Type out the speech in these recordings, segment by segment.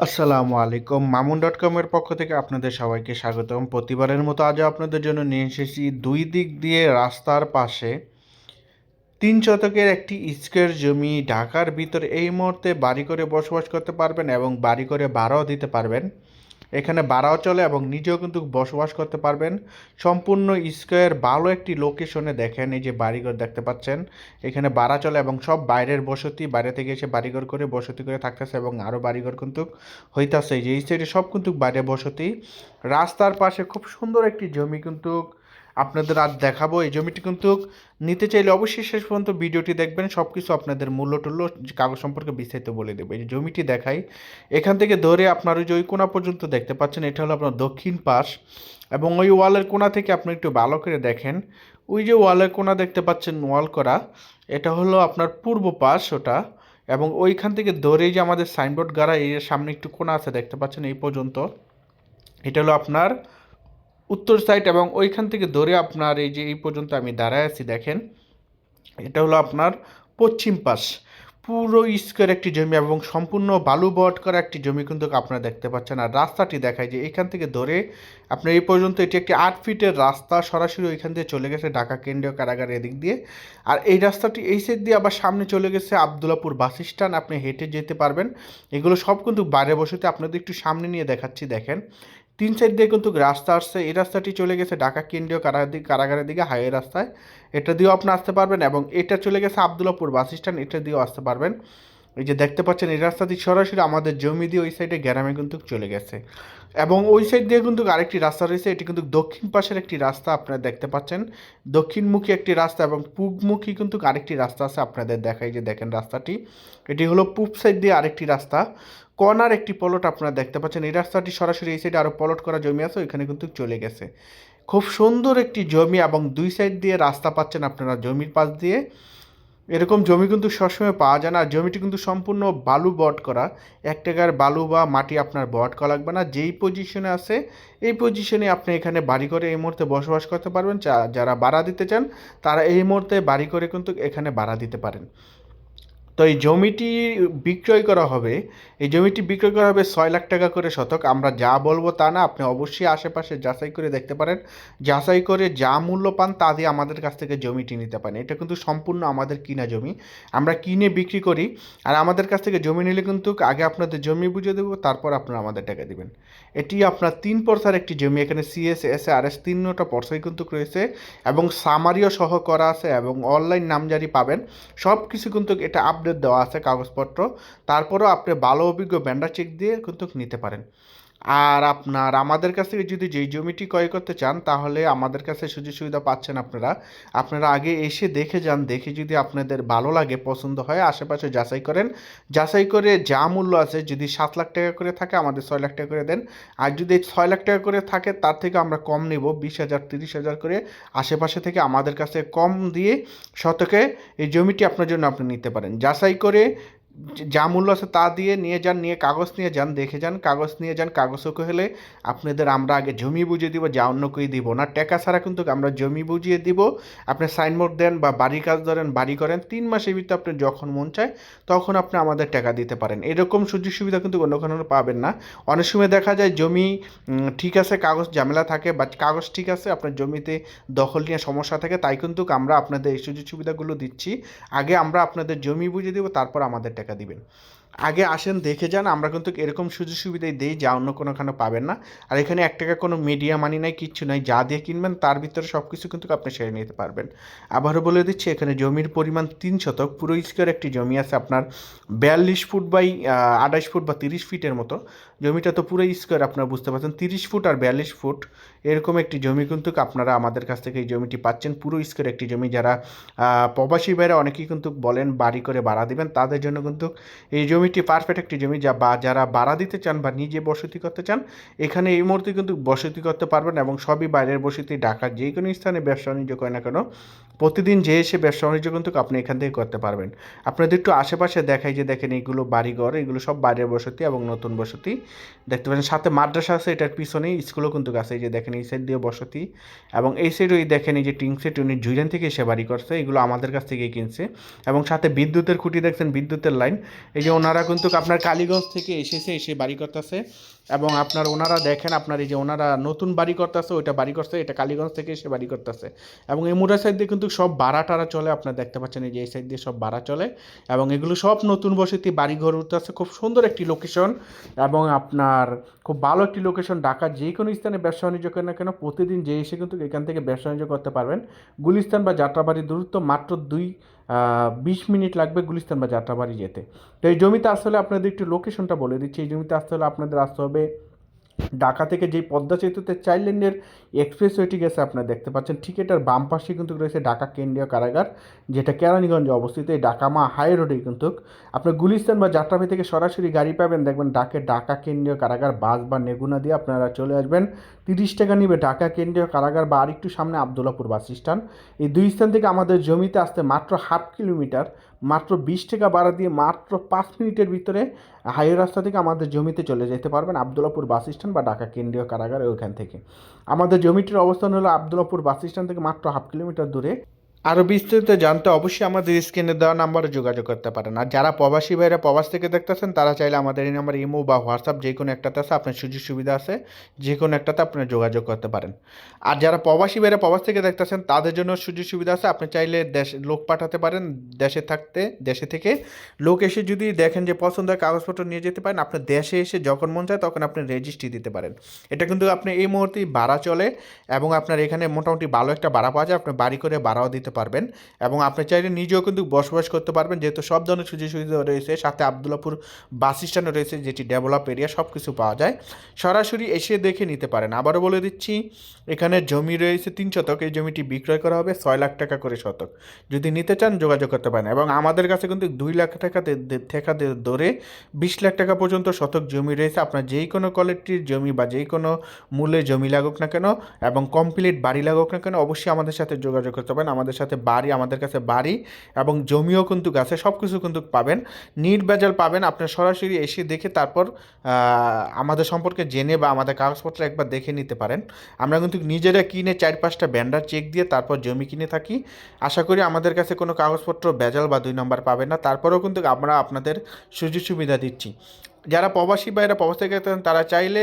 আসসালামু আলাইকুম মামুন.com এর পক্ষ থেকে আপনাদের সবাইকে স্বাগতম। প্রতিবারের মতো আজও আপনাদের জন্য নিয়ে এসেছি দুই দিক দিয়ে রাস্তার পাশে 3 শতকের একটি স্কয়ার জমি ঢাকার ভিতরে এই মুহূর্তে বাড়ি করে বসবাস করতে পারবেন এবং বাড়ি করে ভাড়াও দিতে পারবেন। এখানে ভাড়াও চলে এবং নিজেও কিন্তু বসবাস করতে পারবেন। সম্পূর্ণ স্কয়ার ভালো একটি লোকেশনে দেখেন, এই যে বাড়িঘর দেখতে পাচ্ছেন, এখানে ভাড়া চলে এবং সব বাইরের বসতি, বাইরে থেকে এসে বাড়িঘর করে বসতি করে থাকতেছে এবং আরও বাড়িঘর কিন্তু হইতাছে। যে এই সাইডে সব কিন্তু বাইরে বসতি। রাস্তার পাশে খুব সুন্দর একটি জমি কিন্তু আপনাদের আজ দেখাবো। এই জমিটি কিন্তু নিতে চাইলে অবশ্যই শেষ পর্যন্ত ভিডিওটি দেখবেন, সব কিছু আপনাদের মূল্য টুল্য কাগজ সম্পর্কে বিস্তারিত বলে দেবো। এই জমিটি দেখাই, এখান থেকে ধরে আপনার ওই যে ওই কোণা পর্যন্ত দেখতে পাচ্ছেন, এটা হলো আপনার দক্ষিণ পাশ এবং ওই ওয়ালের কোণা থেকে আপনি একটু ভালো করে দেখেন, ওই যে ওয়ালের কোণা দেখতে পাচ্ছেন ওয়াল করা, এটা হলো আপনার পূর্ব পাশ ওটা। এবং ওইখান থেকে ধরেই যে আমাদের সাইনবোর্ড গাড়া, এর সামনে একটু কোণা আছে দেখতে পাচ্ছেন এই পর্যন্ত, এটা হলো আপনার উত্তর সাইড। এবং ওইখান থেকে ধরে আপনার এই যে এই পর্যন্ত আমি দাঁড়ায় আছি দেখেন, এটা হলো আপনার পশ্চিম পাশ। পুরো স্কোয়ার একটি জমি এবং সম্পূর্ণ বালু বট করা একটি জমি কিন্তু আপনারা দেখতে পাচ্ছেন। আর রাস্তাটি দেখায় যে এখান থেকে ধরে আপনার এই পর্যন্ত এটি একটি 8 ফিটের রাস্তা, সরাসরি ওইখান দিয়ে চলে গেছে ঢাকা কেন্দ্রীয় কারাগার এদিক দিয়ে। আর এই রাস্তাটি এই সাইড দিয়ে আবার সামনে চলে গেছে আবদুল্লাপুর বাস স্ট্যান্ড, আপনি হেঁটে যেতে পারবেন। এগুলো সব কিন্তু বাইরে বসতে, আপনাদের একটু সামনে নিয়ে দেখাচ্ছি দেখেন, 3 সাইড দিয়ে কিন্তু রাস্তা আসছে। এই রাস্তাটি চলে গেছে ঢাকা কেন্দ্রীয় কারাগারের দিকে হাইওয়ে রাস্তায়, এটা দিয়েও আপনি আসতে পারবেন। এবং এটা চলে গেছে আবদুল্লাপুর বাস স্ট্যান্ড, এটা দিয়েও আসতে পারবেন। এই যে দেখতে পাচ্ছেন এই রাস্তাটি সরাসরি আমাদের জমি দিয়ে ওই সাইডে গ্রামে কিন্তু চলে গেছে। এবং ওই সাইড দিয়ে কিন্তু আরেকটি রাস্তা রয়েছে, এটি কিন্তু দক্ষিণ পাশের একটি রাস্তা আপনারা দেখতে পাচ্ছেন, দক্ষিণমুখী একটি রাস্তা। এবং পূবমুখী কিন্তু আরেকটি রাস্তা আছে, আপনাদের দেখাই যে দেখেন রাস্তাটি, এটি হলো পূব সাইড দিয়ে আরেকটি রাস্তা। কর্নার একটি পলট আপনারা দেখতে পাচ্ছেন, এই রাস্তাটি সরাসরি এই সাইডে আরও পলট করা জমি আছে, ওইখানে কিন্তু চলে গেছে। খুব সুন্দর একটি জমি এবং দুই সাইড দিয়ে রাস্তা পাচ্ছেন আপনারা জমির পাশ দিয়ে। এরকম জমি কিন্তু সবসময় পাওয়া যায় না। আর জমিটি কিন্তু সম্পূর্ণ বালু বট করা, 1 টাকার বালু বা মাটি আপনার বট করা লাগবে না। যেই পজিশনে আছে এই পজিশনে আপনি এখানে বাড়ি করে এই মুহূর্তে বসবাস করতে পারবেন। যারা ভাড়া দিতে চান তারা এই মুহূর্তে বাড়ি করে কিন্তু এখানে ভাড়া দিতে পারেন। তো এই জমিটি বিক্রয় করা হবে, এই জমিটি বিক্রয় করা হবে 6 লাখ টাকা করে শতক। আমরা যা বলবো তা না, আপনি অবশ্যই আশেপাশে যাচাই করে দেখতে পারেন। যাচাই করে যা মূল্য পান তা দিয়ে আমাদের কাছ থেকে জমিটি নিতে পারেন। এটা কিন্তু সম্পূর্ণ আমাদের কিনা জমি, আমরা কিনে বিক্রি করি। আর আমাদের কাছ থেকে জমি নিলে কিন্তু আগে আপনাদের জমি বুঝে দেবো, তারপর আপনারা আমাদের টাকা দিবেন। এটি আপনার 3 পর্সার একটি জমি, এখানে সিএস এস আর এস 3টা পর্সাই কিন্তু রয়েছে এবং সামারিও সহ করা আছে এবং অনলাইন নামজারি পাবেন। সব কিছু কিন্তু এটা আপডেট দেওয়া আছে কাগজপত্র। তারপরেও আপনি ভালো অভিজ্ঞ ভেন্ডার চেক দিয়ে কিন্তু নিতে পারেন। আর আপনার আমাদের কাছ থেকে যদি যেই জমিটি ক্রয় করতে চান, তাহলে আমাদের কাছে সুযোগ সুবিধা পাচ্ছেন আপনারা। আপনারা আগে এসে দেখে যান, দেখে যদি আপনাদের ভালো লাগে, পছন্দ হয়, আশেপাশে যাচাই করেন। যাচাই করে যা মূল্য আছে, যদি 7 লাখ টাকা করে থাকে আমাদের 6 লাখ টাকা করে দেন। আর যদি 6 লাখ টাকা করে থাকে তার থেকে আমরা কম নেব, 20,000 30,000 করে আশেপাশে থেকে আমাদের কাছে কম দিয়ে শতকে এই জমিটি আপনার জন্য আপনি নিতে পারেন। যাচাই করে যা মূল্য আছে তা দিয়ে নিয়ে যান, নিয়ে কাগজ নিয়ে যান, দেখে যান, কাগজ নিয়ে যান। কাগজ ওকে হলে আপনাদের আমরা আগে জমি বুঝিয়ে দিব, যা অন্য কেউ দিব না। টাকা ছাড়া কিন্তু আমরা জমি বুঝিয়ে দিব। আপনি সাইনবোর্ড দেন বা বাড়ির কাজ ধরেন, বাড়ি করেন, 3 মাসের ভিতরে আপনি যখন মন চায় তখন আপনি আমাদের টাকা দিতে পারেন। এরকম সুযোগ সুবিধা কিন্তু অন্য কোনো পাবেন না। অনেক সময় দেখা যায় জমি ঠিক আছে, কাগজ ঝামেলা থাকে, বা কাগজ ঠিক আছে, আপনার জমিতে দখল নিয়ে সমস্যা থাকে, তাই কিন্তু আমরা আপনাদের এই সুযোগ সুবিধাগুলো দিচ্ছি। আগে আমরা আপনাদের জমি বুঝিয়ে দেবো, তারপর আমাদের টাকা দিবেন। আগে আসেন, দেখে যান। আমরা কিন্তু এরকম সুযোগ সুবিধাই দেই যা অন্য কোনোখানে পাবেন না। আর এখানে 1 টাকা কোনো মিডিয়া মানি নাই, কিচ্ছু নাই। যা দিয়ে কিনবেন তার ভিতরে সব কিছু কিন্তু আপনি সেরে নিতে পারবেন। আবারও বলে দিচ্ছি, এখানে জমির পরিমাণ 3 শতক, পুরো স্কোয়ার একটি জমি আছে আপনার 42 ফুট বাই 28 ফুট বা 30 ফিটের মতো। জমিটা তো পুরো স্কোয়ার, আপনারা বুঝতে পারছেন, 30 ফুট আর 42 ফুট এরকম একটি জমি কিন্তু আপনারা আমাদের কাছ থেকে এই জমিটি পাচ্ছেন। পুরো স্কোয়ার একটি জমি। যারা প্রবাসী ভাইরা অনেকেই কিন্তু বলেন বাড়ি করে ভাড়া দিবেন, তাদের জন্য কিন্তু এই জমিটি পারফেক্ট একটি জমি। যারা ভাড়া দিতে চান বা নিজে বসতি করতে চান, এখানে এই মুহূর্তে কিন্তু বসতি করতে পারবেন। এবং সবই বাইরের বসতি, ঢাকার যে কোনো স্থানে ব্যবসা বাণিজ্য করে না কেন প্রতিদিন যে এসে ব্যবসা বাণিজ্য কিন্তু আপনি এখান থেকে করতে পারবেন। আপনাদের একটু আশেপাশে দেখাই যে দেখেন এইগুলো বাড়িঘর, এগুলো সব বাইরের বসতি এবং নতুন বসতি দেখতে পাচ্ছেন। সাথে মাদ্রাসা আছে, এটার পিছনেই স্কুলও কিন্তু আছে। এই যে দেখেন এই সাইড দিয়ে বসতি এবং এই সাইডও এই দেখেন এই যে টিন সেট উনি জুইরান থেকে এসে বাড়ি করছে, এগুলো আমাদের কাছ থেকেই কিনছে। এবং সাথে বিদ্যুতের খুঁটি দেখছেন, বিদ্যুতের লাইন। এই যে ওনারা কিন্তু আপনার কালীগঞ্জ থেকে এসে বাড়ি করতেছে এবং আপনার ওনারা দেখেন আপনার এই যে ওনারা নতুন বাড়ি করতেছে, ওইটা বাড়ি করছে, এটা কালীগঞ্জ থেকে এসে বাড়ি করতেছে। এবং এই মোড়া সাইড দিয়ে কিন্তু সব ভাড়া টাড়া চলে, আপনারা দেখতে পাচ্ছেন এই যে এই সাইড দিয়ে সব ভাড়া চলে এবং এগুলো সব নতুন বসতি বাড়িঘর উঠতেছে। খুব সুন্দর একটি লোকেশন এবং আপনার খুব ভালো একটি লোকেশন। ঢাকার যে কোনো স্থানে ব্যবসা বাণিজ্য করেন না কেন প্রতিদিন যে এসে কিন্তু এখান থেকে ব্যবসা বাণিজ্য করতে পারবেন। গুলিস্তান বা যাত্রাবাড়ির দূরত্ব মাত্র 20 মিনিট লাগবে গুলিস্তান বা যাত্রাবাড়ি যেতে। তো এই জমিতে আসলে আপনাদের একটু লোকেশনটা বলে দিচ্ছি। এই জমিতে আসতে হলে আপনাদের আসতে হবে ঢাকা থেকে যেই পদ্মা সেতুতে 4 লেনের এক্সপ্রেসওয়েটি গেছে আপনারা দেখতে পাচ্ছেন, ঠিক এটার বাম পাশে কিন্তু রয়েছে ঢাকা কেন্দ্রীয় কারাগার, যেটা কেরানীগঞ্জে অবস্থিত। এই ঢাকামা হাই রোডে কিন্তু আপনার গুলিস্তান বা যাত্রাবাড়ি থেকে সরাসরি গাড়ি পাবেন, দেখবেন ঢাকা কেন্দ্রীয় কারাগার বাস বা নেগুনা দিয়ে আপনারা চলে আসবেন। 30 টাকা নিবে ঢাকা কেন্দ্রীয় কারাগার বা আরেকটু সামনে আবদুল্লাপুর বাস স্ট্যান্ড। এই দুই স্থান থেকে আমাদের জমিতে আসতে মাত্র 1/2 কিলোমিটার, মাত্র 20 টাকা ভাড়া দিয়ে মাত্র 5 মিনিটের ভিতরে হাইওয়ে রাস্তা থেকে আমাদের জমিতে চলে যেতে পারবেন আবদুল্লাপুর বাস স্ট্যান্ড বা ঢাকা কেন্দ্রীয় কারাগার। ওইখান থেকে আমাদের জমিটির অবস্থান হলো আবদুল্লাপুর বাস স্ট্যান্ড থেকে মাত্র 1/2 কিলোমিটার দূরে। আরও বিস্তারিত জানতে অবশ্যই আমাদের স্ক্রিনে দেওয়া নাম্বারে যোগাযোগ করতে পারেন। আর যারা প্রবাসী ভাইরা প্রবাস থেকে দেখতেছেন তারা চাইলে আমাদের এই নাম্বার ইমো বা হোয়াটসঅ্যাপ যে কোনো একটাতে আছে, আপনার সুযোগ সুবিধা আছে, যে কোনো একটাতে আপনারা যোগাযোগ করতে পারেন। আর যারা প্রবাসী ভাইরা প্রবাস থেকে দেখতেছেন তাদের জন্য সুযোগ সুবিধা আছে, আপনি চাইলে লোক পাঠাতে পারেন দেশে থেকে লোক এসে যদি দেখেন যে পছন্দ হয় কাগজপত্র নিয়ে যেতে পারেন। আপনার দেশে এসে যখন মন চায় তখন আপনি রেজিস্ট্রি দিতে পারেন। এটা কিন্তু আপনি এই মুহূর্তেই ভাড়া চলে এবং আপনার এখানে মোটামুটি ভালো একটা ভাড়া পাওয়া যায়, আপনি বাড়ি করে ভাড়াও দিতে পারবেন এবং আপনি চাইলে নিজেও কিন্তু বসবাস করতে পারবেন, যেহেতু সব ধরনের সুযোগ সুবিধা রয়েছে। সাথে আবদুল্লাপুর বাস স্ট্যান্ডও রয়েছে, যেটি ডেভেলপ এরিয়া, সব কিছু পাওয়া যায়। সরাসরি এসে দেখে নিতে পারেন। আবারও বলে দিচ্ছি, এখানে জমি রয়েছে 3 শতক, এই জমিটি বিক্রয় করা হবে 6 লাখ টাকা করে শতক। যদি নিতে চান যোগাযোগ করতে পারেন এবং আমাদের কাছে কিন্তু 2 লাখ টাকা ধরে 20 লাখ টাকা পর্যন্ত শতক জমি রয়েছে। আপনার যেই কোনো কোয়ালিটির জমি বা যেই কোনো মূল্যে জমি লাগুক না কেন এবং কমপ্লিট বাড়ি লাগুক না কেন অবশ্যই আমাদের সাথে যোগাযোগ করতে পারেন। আমাদের সাথে আমাদের কাছে বাড়ি এবং জমিও কিন্তু আছে, সব কিছু কিন্তু পাবেন, নির্ভেজাল পাবেন। আপনার সরাসরি এসে দেখে তারপর আমাদের সম্পর্কে জেনে বা আমাদের কাগজপত্র একবার দেখে নিতে পারেন। আমরা কিন্তু নিজেরা কিনে 4-5টা ভেন্ডার চেক দিয়ে তারপর জমি কিনে থাকি। আশা করি আমাদের কাছে কোনো কাগজপত্র ভেজাল বা 2 নম্বর পাবেন না। তারপরেও কিন্তু আমরা আপনাদের সুযোগ সুবিধা দিচ্ছি। যারা প্রবাসী ভাইরা প্রবাস থেকে তারা চাইলে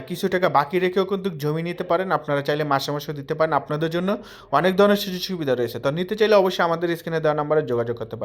কিছু টাকা বাকি রেখেও কিন্তু জমি নিতে পারেন। আপনারা চাইলে মাসে মাসে দিতে পারেন। আপনাদের জন্য অনেক ধরনের সুযোগ সুবিধা রয়েছে। তো নিতে চাইলে অবশ্যই আমাদের স্ক্রিনে দেওয়া নাম্বারে যোগাযোগ করতে পারেন।